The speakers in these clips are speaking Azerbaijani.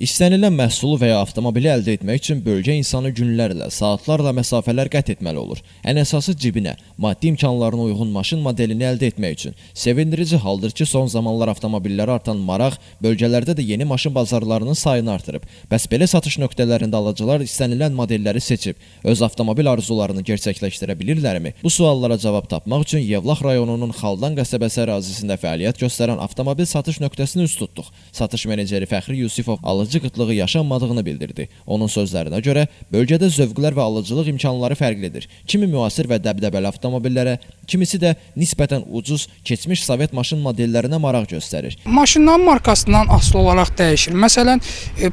İstənilən məhsulu və ya avtomobili əldə etmək üçün bölgə insanı günlərlə, saatlarla məsafələr qət etməli olur. Ən əsası cibinə, maddi imkanlarına uyğun maşın modelini əldə etmək üçün. Sevindirici haldır ki, son zamanlar avtomobillərə artan maraq bölgələrdə də yeni maşın bazarlarının sayını artırıb. Bəs belə satış nöqtələrində alıcılar istənilən modelləri seçib, öz avtomobil arzularını gerçəkləşdirə bilirlərmi? Bu suallara cavab tapmaq üçün Yevlax rayonunun Xaldan qəsəbəsi ərazisində fəaliyyət göstərən avtomobil satış nöqtəsini üst tutduq. Satış meneceri Fəxri Yusifov alıcı qıtlığı yaşanmadığını bildirdi. Onun sözlərinə görə, bölgədə zövqlər və alıcılıq imkanları fərqlidir. Kimi müasir və dəbdəbəli avtomobillərə, kimisi də nisbətən ucuz, keçmiş Sovet maşın modellərinə maraq göstərir. Maşınların markasından asılı olaraq dəyişir. Məsələn,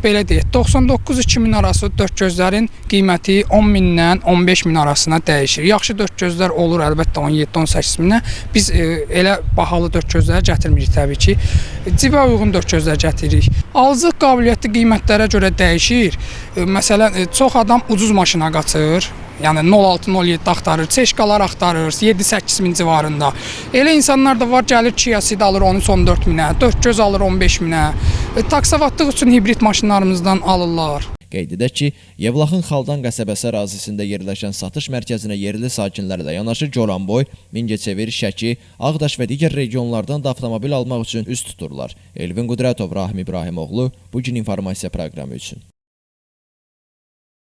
belə deyək, 99-2000 arası dörd gözlərin qiyməti 10 mindən 15 min arasına dəyişir. Yaxşı dörd gözlər olur, əlbəttə 17-18 minə. Biz elə bahalı dörd gözləri gətirmirik təbii ki. Cibə uyğun dörd gözlər gətiririk. Alıcılıq qabiliyyəti qiymətlərə görə dəyişir. Məsələn, çox adam ucuz maşına qaçır. Yəni 06-07 axtarır, çeşkalar axtarır, 7-8 min civarında. Elə insanlar da var, gəlir Kia Ceed alır 13-14 minə, 4 göz alır 15 minə. Taksavatlıq üçün hibrid maşınlarımızdan alırlar. Qeyd edək ki, Yevlaxın Xaldan qəsəbəsi ərazisində yerləşən satış mərkəzinə yerli sakinlərlə yanaşı Goranboy, Mingəçevir, Şəki, Ağdaş və digər regionlardan da avtomobil almaq üçün üst tuturlar. Elvin Qudrətov, Rahim İbrahimoğlu, Bugün informasiya proqramı üçün.